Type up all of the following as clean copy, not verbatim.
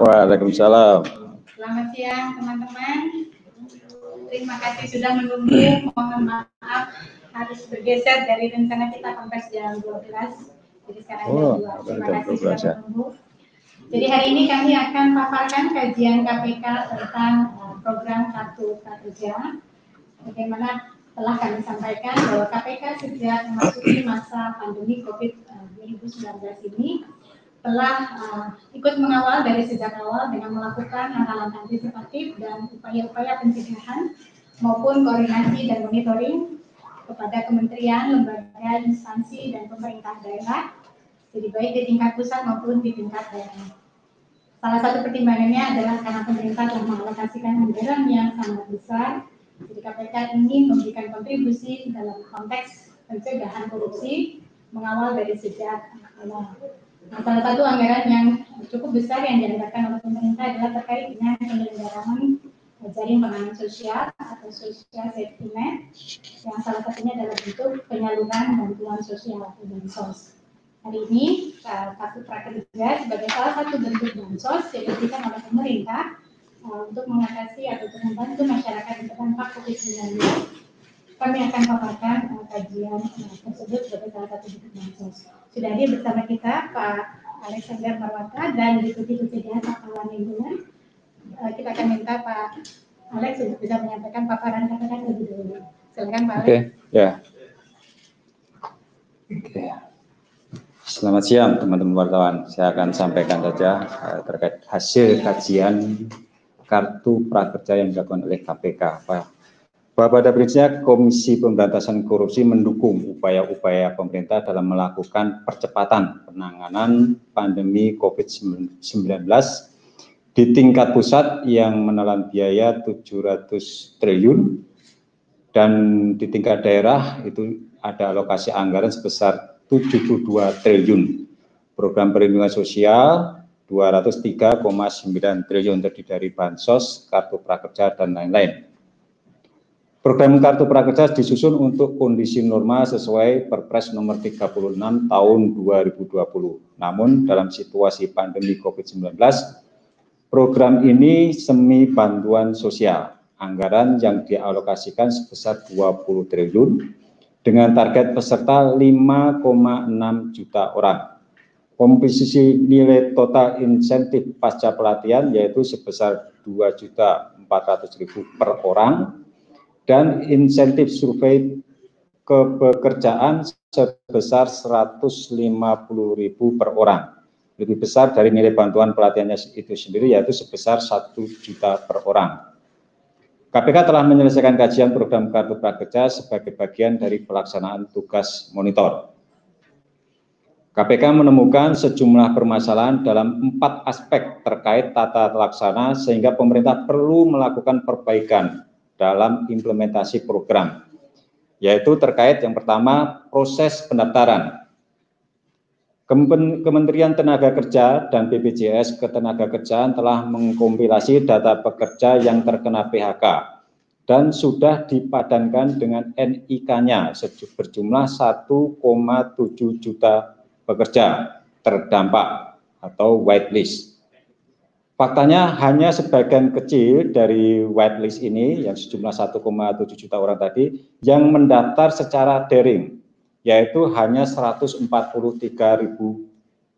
Waalaikumsalam. Selamat siang teman-teman. Terima kasih sudah menunggu. Mohon maaf harus bergeser dari rencana kita konferensi jam 12. Jadi sekarang jam 2. Terima kasih sudah menunggu. Jadi hari ini kami akan paparkan kajian KPK tentang program Kartu Prakerja. Bagaimana telah kami sampaikan bahwa KPK sejak memasuki masa pandemi COVID-19 ini telah ikut mengawal dari sejak awal dengan melakukan langkah-langkah antisipatif dan upaya-upaya pencegahan maupun koordinasi dan monitoring kepada kementerian, lembaga, instansi, dan pemerintah daerah, jadi baik di tingkat pusat maupun di tingkat daerah. Salah satu pertimbangannya adalah karena pemerintah telah mengalokasikan anggaran yang sangat besar, jadi KPK ingin memberikan kontribusi dalam konteks pencegahan korupsi, mengawal dari sejak awal. Nah, salah satu anggaran yang cukup besar yang dianggarkan oleh pemerintah adalah terkait dengan penyelenggaraan jaring pengaman sosial atau social safety net, yang salah satunya adalah bentuk penyaluran bantuan sosial atau bansos. Hari ini Kartu Prakerja sebagai salah satu bentuk bansos yang diberikan oleh pemerintah untuk mengatasi atau membantu masyarakat yang terdampak COVID-19. Kami akan paparkan kajian tersebut sebagai salah satu bentuk bansos. Sudah hadir bersama kita Pak Alexander Marwata dan Deputi Pencegahan Paparan Lingkungan. Kita akan minta Pak Alex untuk bisa menyampaikan paparan KPK lebih dulu. Silakan Pak Alex. Oke. Selamat siang teman-teman wartawan. Saya akan sampaikan saja terkait hasil kajian Kartu Prakerja yang dilakukan oleh KPK. Bahwa pada prinsipnya Komisi Pemberantasan Korupsi mendukung upaya-upaya pemerintah dalam melakukan percepatan penanganan pandemi COVID-19 di tingkat pusat yang menelan biaya 700 triliun dan di tingkat daerah itu ada alokasi anggaran sebesar 72 triliun. Program perlindungan sosial 203,9 triliun terdiri dari bansos, kartu prakerja dan lain-lain. Program Kartu Prakerja disusun untuk kondisi normal sesuai Perpres nomor 36 tahun 2020. Namun dalam situasi pandemi COVID-19, program ini semi bantuan sosial. Anggaran yang dialokasikan sebesar 20 triliun dengan target peserta 5,6 juta orang. Komposisi nilai total insentif pasca pelatihan yaitu sebesar 2.400.000 per orang. Dan insentif survei kepekerjaan sebesar 150.000 per orang. Lebih besar dari nilai bantuan pelatihannya itu sendiri, yaitu sebesar 1 juta per orang. KPK telah menyelesaikan kajian program Kartu Prakerja sebagai bagian dari pelaksanaan tugas monitor. KPK menemukan sejumlah permasalahan dalam 4 aspek terkait tata laksana sehingga pemerintah perlu melakukan perbaikan dalam implementasi program, yaitu terkait yang pertama proses pendaftaran. Kementerian Tenaga Kerja dan BPJS Ketenagakerjaan telah mengkompilasi data pekerja yang terkena PHK dan sudah dipadankan dengan NIK-nya berjumlah 1,7 juta pekerja terdampak atau whitelist. Faktanya hanya sebagian kecil dari whitelist ini yang sejumlah 1,7 juta orang tadi yang mendaftar secara daring, yaitu hanya 143.000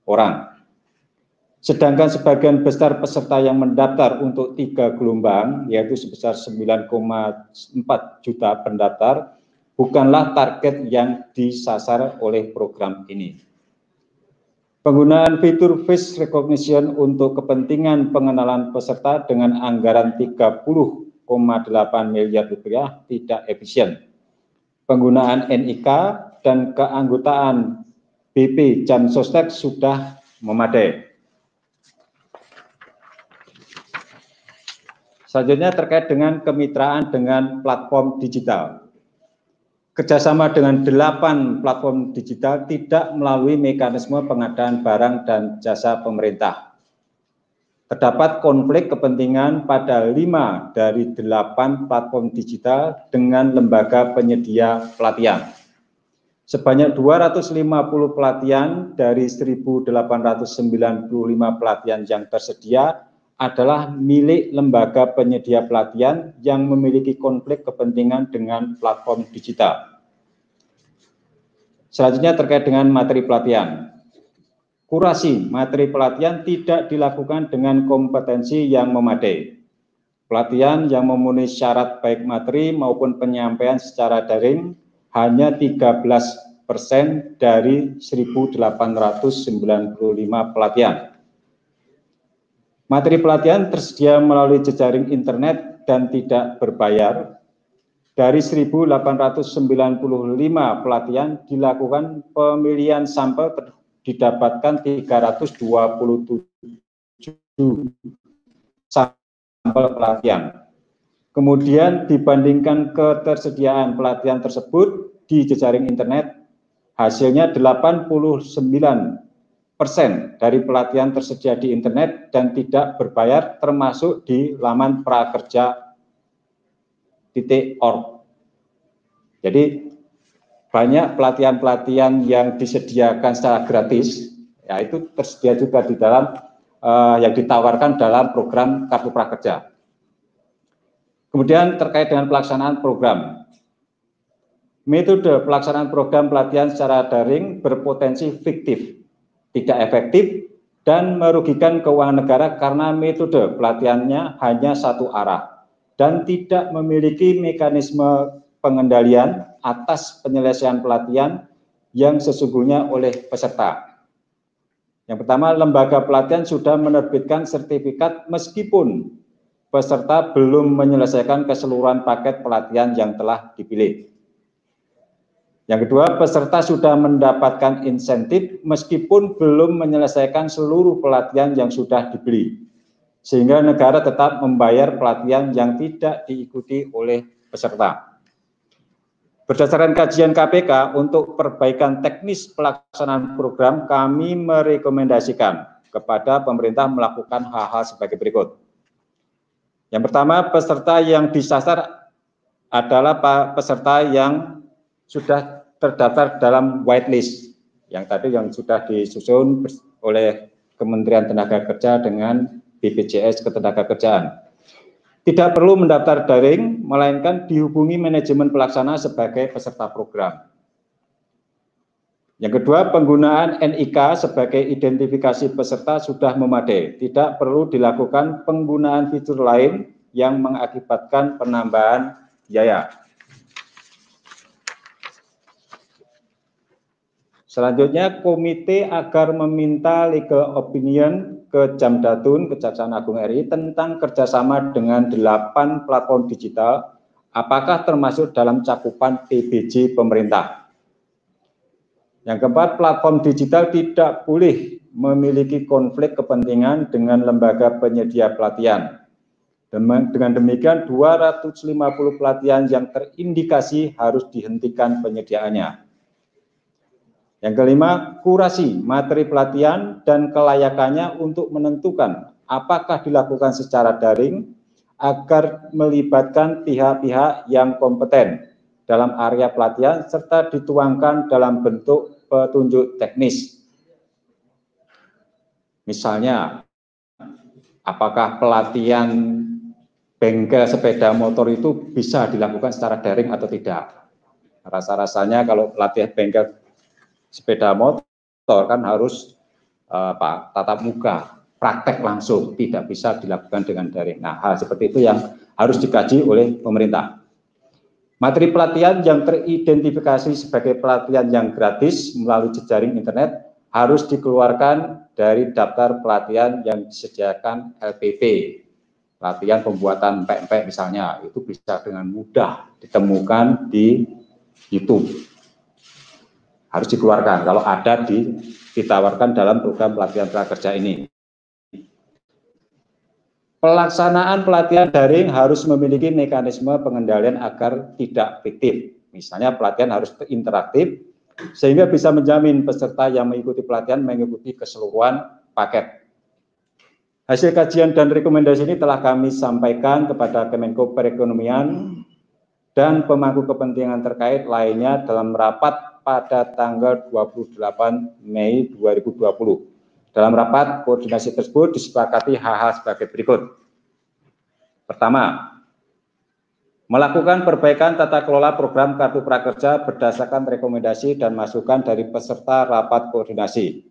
orang. Sedangkan sebagian besar peserta yang mendaftar untuk 3 gelombang, yaitu sebesar 9,4 juta pendaftar, bukanlah target yang disasar oleh program ini. Penggunaan fitur face recognition untuk kepentingan pengenalan peserta dengan anggaran 30,8 miliar rupiah tidak efisien. Penggunaan NIK dan keanggotaan BP Jam Sostek sudah memadai. Selanjutnya terkait dengan kemitraan dengan platform digital. Kerjasama dengan 8 platform digital tidak melalui mekanisme pengadaan barang dan jasa pemerintah. Terdapat konflik kepentingan pada 5 dari 8 platform digital dengan lembaga penyedia pelatihan. Sebanyak 250 pelatihan dari 1.895 pelatihan yang tersedia adalah milik lembaga penyedia pelatihan yang memiliki konflik kepentingan dengan platform digital. Selanjutnya terkait dengan materi pelatihan. Kurasi materi pelatihan tidak dilakukan dengan kompetensi yang memadai. Pelatihan yang memenuhi syarat baik materi maupun penyampaian secara daring hanya 13% dari 1.895 pelatihan. Materi pelatihan tersedia melalui jejaring internet dan tidak berbayar. Dari 1.895 pelatihan dilakukan pemilihan sampel didapatkan 327 sampel pelatihan. Kemudian dibandingkan ketersediaan pelatihan tersebut di jejaring internet, hasilnya 89% dari pelatihan tersedia di internet dan tidak berbayar, termasuk di laman prakerja.org. Jadi banyak pelatihan-pelatihan yang disediakan secara gratis, ya itu tersedia juga di dalam yang ditawarkan dalam program Kartu Prakerja. Kemudian terkait dengan pelaksanaan program. Metode pelaksanaan program pelatihan secara daring berpotensi fiktif, tidak efektif, dan merugikan keuangan negara karena metode pelatihannya hanya satu arah dan tidak memiliki mekanisme pengendalian atas penyelesaian pelatihan yang sesungguhnya oleh peserta. Yang pertama, lembaga pelatihan sudah menerbitkan sertifikat meskipun peserta belum menyelesaikan keseluruhan paket pelatihan yang telah dipilih. Yang kedua, peserta sudah mendapatkan insentif meskipun belum menyelesaikan seluruh pelatihan yang sudah dibeli, sehingga negara tetap membayar pelatihan yang tidak diikuti oleh peserta. Berdasarkan kajian KPK untuk perbaikan teknis pelaksanaan program, kami merekomendasikan kepada pemerintah melakukan hal-hal sebagai berikut. Yang pertama, peserta yang disasar adalah peserta yang sudah terdaftar dalam whitelist, yang tadi yang sudah disusun oleh Kementerian Tenaga Kerja dengan BPJS Ketenagakerjaan. Tidak perlu mendaftar daring, melainkan dihubungi manajemen pelaksana sebagai peserta program. Yang kedua, penggunaan NIK sebagai identifikasi peserta sudah memadai. Tidak perlu dilakukan penggunaan fitur lain yang mengakibatkan penambahan biaya. Selanjutnya, komite agar meminta legal opinion ke Jamdatun, Kejaksaan Agung RI tentang kerjasama dengan 8 platform digital, apakah termasuk dalam cakupan PBJ pemerintah. Yang keempat, platform digital tidak boleh memiliki konflik kepentingan dengan lembaga penyedia pelatihan. Dengan demikian, 250 pelatihan yang terindikasi harus dihentikan penyediaannya. Yang kelima, kurasi materi pelatihan dan kelayakannya untuk menentukan apakah dilakukan secara daring agar melibatkan pihak-pihak yang kompeten dalam area pelatihan serta dituangkan dalam bentuk petunjuk teknis. Misalnya, apakah pelatihan bengkel sepeda motor itu bisa dilakukan secara daring atau tidak? Rasa-rasanya kalau pelatihan bengkel sepeda motor kan harus tatap muka, praktek langsung, tidak bisa dilakukan dengan daring. Nah, hal seperti itu yang harus dikaji oleh pemerintah. Materi pelatihan yang teridentifikasi sebagai pelatihan yang gratis melalui jejaring internet harus dikeluarkan dari daftar pelatihan yang disediakan LPP. Pelatihan pembuatan pempek misalnya, itu bisa dengan mudah ditemukan di YouTube. Harus dikeluarkan kalau ada ditawarkan dalam program pelatihan prakerja ini. Pelaksanaan pelatihan daring harus memiliki mekanisme pengendalian agar tidak fiktif. Misalnya pelatihan harus interaktif sehingga bisa menjamin peserta yang mengikuti pelatihan mengikuti keseluruhan paket. Hasil kajian dan rekomendasi ini telah kami sampaikan kepada Kemenko Perekonomian dan pemangku kepentingan terkait lainnya dalam rapat pada tanggal 28 Mei 2020 Dalam rapat koordinasi tersebut disepakati hal-hal sebagai berikut. Pertama, melakukan perbaikan tata kelola program Kartu Prakerja berdasarkan rekomendasi dan masukan dari peserta rapat koordinasi.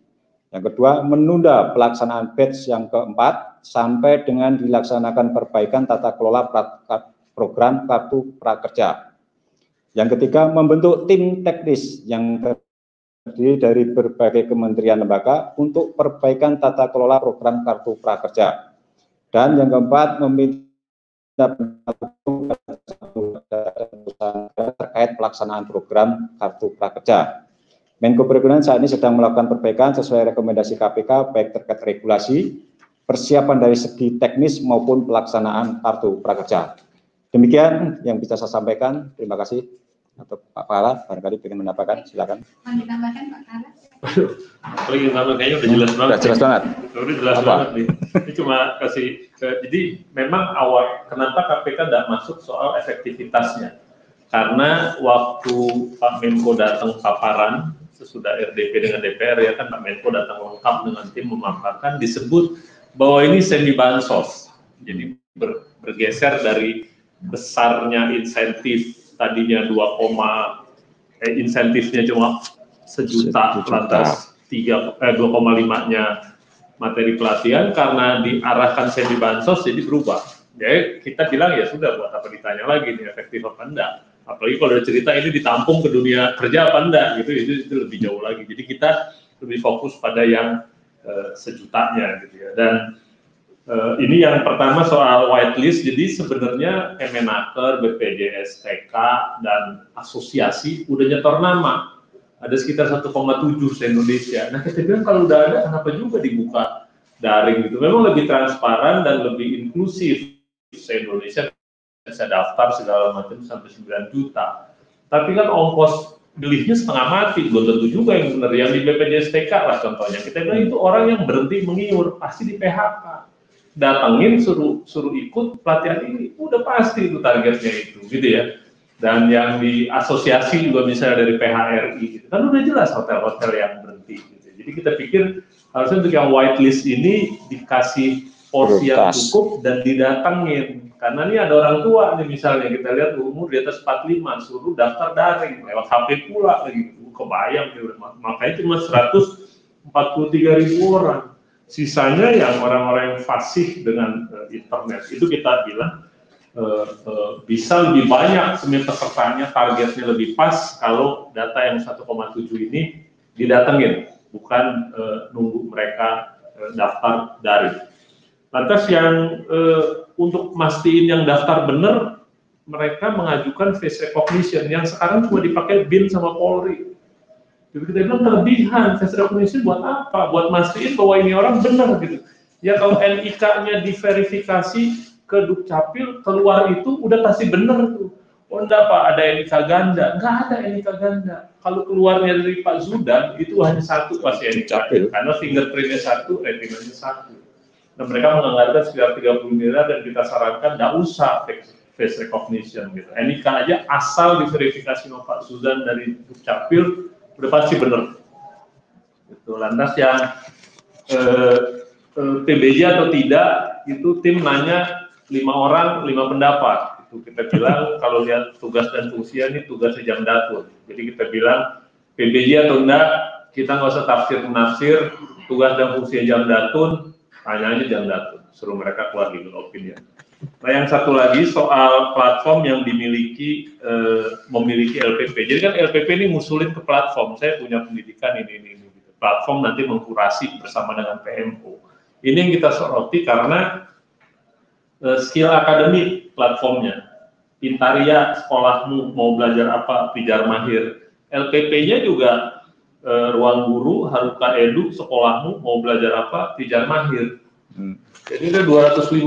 Yang kedua, menunda pelaksanaan batch yang keempat sampai dengan dilaksanakan perbaikan tata kelola program Kartu Prakerja. Yang ketiga, membentuk tim teknis yang terdiri dari berbagai kementerian lembaga untuk perbaikan tata kelola program Kartu Prakerja. Dan yang keempat, meminta terkait pelaksanaan program Kartu Prakerja. Menko Perekonomian saat ini sedang melakukan perbaikan sesuai rekomendasi KPK baik terkait regulasi, persiapan dari segi teknis maupun pelaksanaan Kartu Prakerja. Demikian yang bisa saya sampaikan. Terima kasih. Atau Pak Kala, barangkali ingin menambahkan, silakan. Mau ditambahkan Pak Kala? Aduh, kalau ingin tambah kayaknya udah jelas banget. Udah jelas banget. Udah jelas banget nih. Ini cuma kasih, jadi memang awal, kenapa KPK tidak masuk soal efektivitasnya? Karena waktu Pak Menko datang paparan, sesudah RDP dengan DPR ya kan Pak Menko datang lengkap dengan tim memaparkan, disebut bahwa ini semi bansos. Jadi bergeser dari besarnya insentif, tadinya insentifnya cuma sejuta, lantas 2,5-nya materi pelatihan, karena diarahkan semi bansos jadi berubah. Jadi kita bilang ya sudah, buat apa ditanya lagi ini efektif apa enggak, apalagi kalau ada cerita ini ditampung ke dunia kerja apa enggak gitu, itu lebih jauh lagi. Jadi kita lebih fokus pada yang sejutanya gitu ya. Dan ini yang pertama soal whitelist. Jadi sebenarnya Kemenaker, BPJS TK dan asosiasi udah nyetor nama. Ada sekitar 1,7 se-Indonesia. Nah kita bilang kalau udah ada, kenapa juga dibuka daring gitu? Memang lebih transparan dan lebih inklusif. Se-Indonesia bisa daftar segala macam sampai 9 juta. Tapi kan ongkos belinya setengah mati, belum tentu juga yang benar. Yang di BPJS TK lah contohnya. Kita bilang itu orang yang berhenti mengiur, pasti di PHK. Datangin suruh ikut pelatihan ini, udah pasti itu targetnya itu, gitu ya. Dan yang di asosiasi juga misalnya dari PHRI, gitu. Kan udah jelas hotel-hotel yang berhenti. Gitu. Jadi kita pikir harusnya untuk yang whitelist ini dikasih porsi yang cukup dan didatengin. Karena ini ada orang tua nih misalnya, kita lihat umur di atas 45, suruh daftar daring, lewat HP pula lagi, kebayang, makanya cuma 143.000 orang. Sisanya yang orang-orang yang fasih dengan internet, itu kita bilang bisa lebih banyak pesertanya, targetnya lebih pas kalau data yang 1,7 ini didatengin, bukan nunggu mereka daftar daring. Lantas yang untuk mastiin yang daftar benar, mereka mengajukan face recognition yang sekarang cuma dipakai BIN sama Polri. Jadi kita bilang kelebihan face recognition buat apa? Buat mastiin bahwa ini orang benar gitu. Ya kalau NIK-nya diverifikasi ke Dukcapil, keluar itu udah pasti benar tuh. Oh enggak Pak, ada NIK ganda. Enggak ada NIK ganda. Kalau keluarnya dari Pak Zudan, itu hanya satu pasti NIK. Karena fingerprint-nya satu, retinanya satu. Nah mereka menganggarkan sekitar 30 miliar dan kita sarankan enggak usah face recognition gitu. NIK aja asal diverifikasi sama Pak Zudan dari Dukcapil, udah pasti benar. Itu lantas yang PBJ atau tidak, itu tim nanya 5 orang, 5 pendapat. Itu kita bilang kalau lihat tugas dan fungsinya ini tugasnya Jamdatun. Jadi kita bilang PBJ atau enggak, kita nggak usah tafsir-menafsir, tugas dan fungsinya Jamdatun, tanya aja Jamdatun, suruh mereka keluar legal opinion. Nah yang satu lagi soal platform yang memiliki LPP. Jadi kan LPP ini ngusulin ke platform. Saya punya pendidikan ini. Platform nanti mengkurasi bersama dengan PMO. Ini yang kita soroti karena skill akademik platformnya. Pintaria sekolahmu mau belajar apa, Pijar Mahir. LPP-nya juga Ruang Guru, Haruka Edu sekolahmu mau belajar apa, Pijar Mahir. Jadi ada 250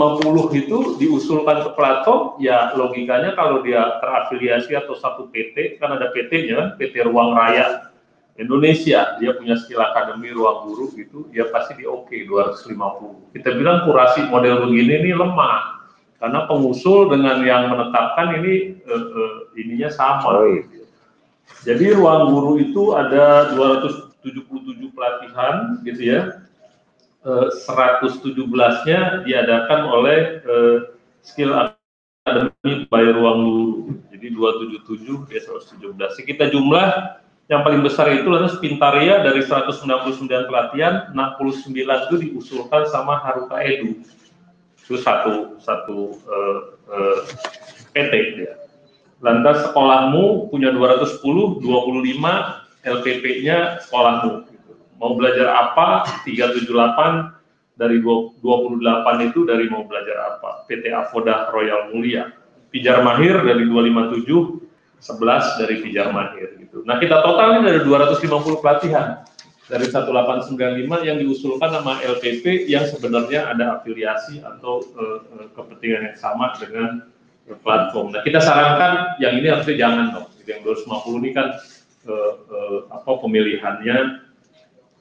itu diusulkan ke platform, ya logikanya kalau dia terafiliasi atau satu PT, kan ada PT-nya kan, PT Ruang Raya Indonesia, dia punya skill akademi Ruang Guru gitu, dia pasti di oke 250. Kita bilang kurasi model begini ini lemah, karena pengusul dengan yang menetapkan ini ininya sama. Jadi Ruang Guru itu ada 277 pelatihan gitu ya. 117-nya diadakan oleh Skill Academy by Ruang Guru. Jadi 277 dia 117. Kita jumlah yang paling besar itu lantas Pintaria dari 199 pelatihan, 69 itu diusulkan sama Haruka Edu. Itu satu PT dia. Lantas sekolahmu punya 210, 25 LPP-nya sekolahmu. Mau belajar apa? 378 dari 28 itu dari mau belajar apa? PT Avoda Royal Mulia. Pijar Mahir dari 257, 11 dari Pijar Mahir gitu. Nah, kita total ini ada 250 pelatihan dari 1895 yang diusulkan nama LPP yang sebenarnya ada afiliasi atau kepentingan yang sama dengan platform. Nah, kita sarankan yang ini harusnya jangan dong. Yang 250 ini kan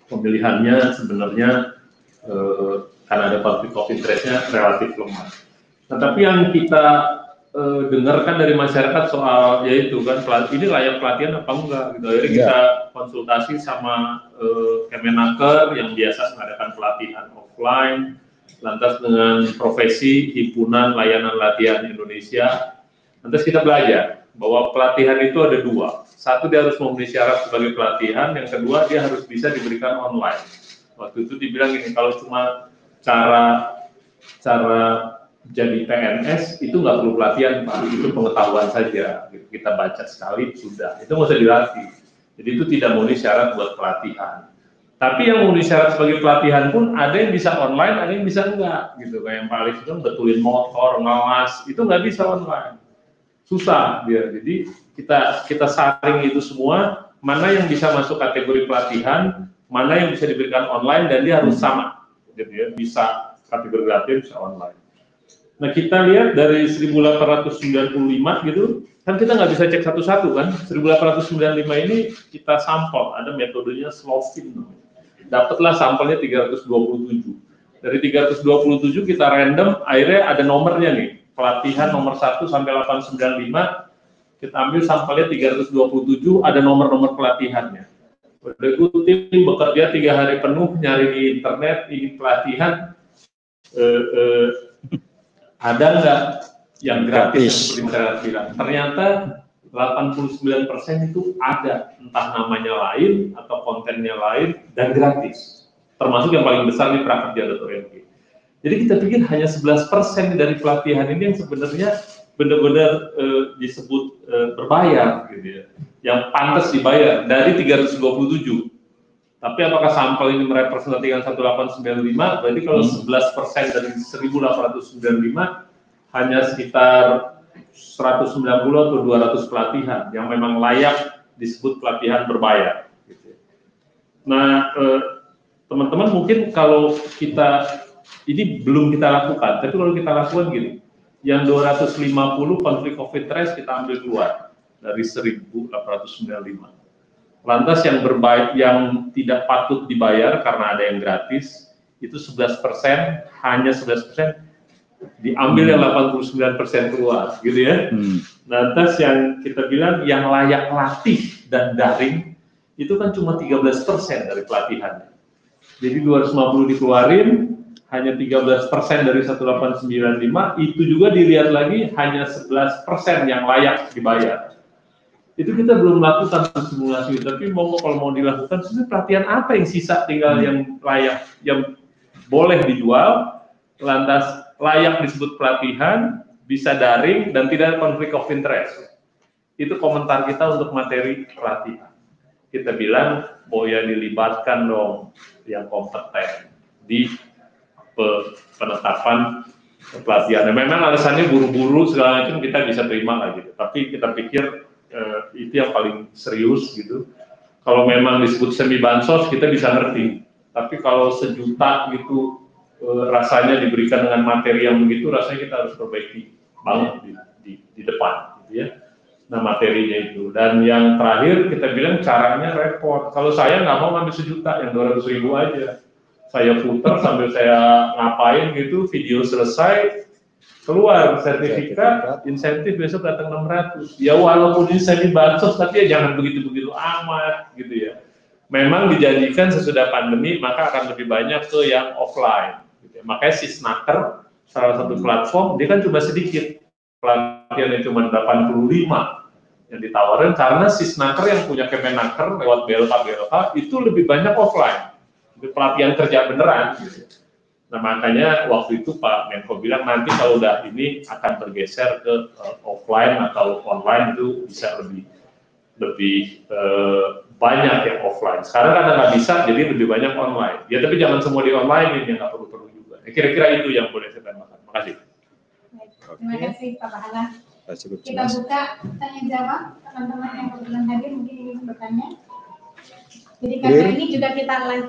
pemilihannya sebenarnya karena ada konflik of interest-nya relatif lemah. Nah, tapi yang kita dengarkan dari masyarakat soal yaitu kan ini layak pelatihan apa enggak gitu. Akhirnya kita konsultasi sama Kemenaker yang biasa mengadakan pelatihan offline, lantas dengan profesi himpunan layanan latihan Indonesia. Lantas kita belajar bahwa pelatihan itu ada dua. Satu, dia harus memenuhi syarat sebagai pelatihan, yang kedua dia harus bisa diberikan online. Waktu itu dibilang ini, kalau cuma cara jadi PNS itu nggak perlu pelatihan, Pak. Itu pengetahuan saja. Kita baca sekali sudah. Itu nggak usah dilatih. Jadi itu tidak memenuhi syarat buat pelatihan. Tapi yang memenuhi syarat sebagai pelatihan pun ada yang bisa online, ada yang bisa enggak. Gitu kayak yang Pak Alif itu betulin motor, ngawas, itu nggak bisa online. Susah dia. Jadi kita saring itu semua, mana yang bisa masuk kategori pelatihan, mana yang bisa diberikan online dan dia harus sama. Jadi ya bisa kategori gratis, bisa online. Nah, kita lihat dari 1895 gitu, kan kita nggak bisa cek satu-satu kan. 1895 ini kita sampel, ada metodenya Slovin. Dapatlah sampelnya 327. Dari 327 kita random, akhirnya ada nomornya nih. Pelatihan nomor 1 sampai 895, kita ambil sampelnya 327, ada nomor-nomor pelatihannya. Udah tim bekerja 3 hari penuh nyari di internet, ini pelatihan, ada nggak yang gratis seperti masyarakat bilang? Ternyata 89% itu ada, entah namanya lain atau kontennya lain dan gratis. Termasuk yang paling besar di prakerja.org. Jadi kita pikir hanya 11% dari pelatihan ini yang sebenarnya benar-benar disebut berbayar, gitu ya, yang pantas dibayar dari 327. Tapi apakah sampel ini merepresentasikan 1895? Berarti kalau 11% dari 1895 hanya sekitar 190 atau 200 pelatihan yang memang layak disebut pelatihan berbayar. Gitu. Nah, teman-teman mungkin kalau kita ini belum kita lakukan, tapi kalau kita lakukan gini, yang 250 konflik of interest kita ambil keluar dari 1895. Lantas yang yang tidak patut dibayar karena ada yang gratis itu 11%, hanya 11% diambil yang 89% keluar, gitu ya. Lantas yang kita bilang yang layak latih dan daring itu kan cuma 13% dari pelatihannya. Jadi 250 dikeluarin, hanya 13% dari 1895, itu juga dilihat lagi hanya 11% yang layak dibayar. Itu kita belum lakukan simulasi, tapi kalau mau dilakukan, sebenarnya pelatihan apa yang sisa tinggal yang layak, yang boleh dijual, lantas layak disebut pelatihan, bisa daring, dan tidak ada konflik of interest. Itu komentar kita untuk materi pelatihan. Kita bilang, ya dilibatkan dong yang kompeten di penetapan pelatihan. Nah, memang alasannya buru-buru segala macam kita bisa terima lah gitu. Tapi kita pikir itu yang paling serius gitu. Kalau memang disebut semi bansos kita bisa ngerti. Tapi kalau sejuta gitu rasanya diberikan dengan materi yang begitu, rasanya kita harus perbaiki banget di depan, gitu ya. Nah, materinya itu. Dan yang terakhir kita bilang caranya repot. Kalau saya nggak mau ngambil sejuta, yang 200.000 aja. Saya putar sambil saya ngapain gitu, video selesai, keluar sertifikat, insentif besok datang 600. Ya walaupun ini semi bansos, tapi ya jangan begitu-begitu amat, gitu ya. memang dijanjikan sesudah pandemi maka akan lebih banyak ke yang offline. Gitu. Makanya Sisnaker salah satu platform dia kan cuma sedikit pelatihan yang cuma 85 yang ditawarin karena Sisnaker yang punya Kemenaker lewat BLK itu lebih banyak offline, itu pelatihan kerja beneran. Gitu. Nah makanya waktu itu Pak Menko bilang nanti kalau udah ini akan bergeser ke offline atau online itu bisa lebih banyak yang offline. Sekarang karena nggak bisa, jadi lebih banyak online. Ya tapi jangan semua di online ini, nggak perlu juga. Kira-kira itu yang boleh saya tambahkan. Terima kasih. Terima kasih Pak Pahala. Cukup Kita jelas. buka tanya jawab teman-teman yang kebetulan hadir mungkin ingin bertanya. Jadi karena ini juga kita live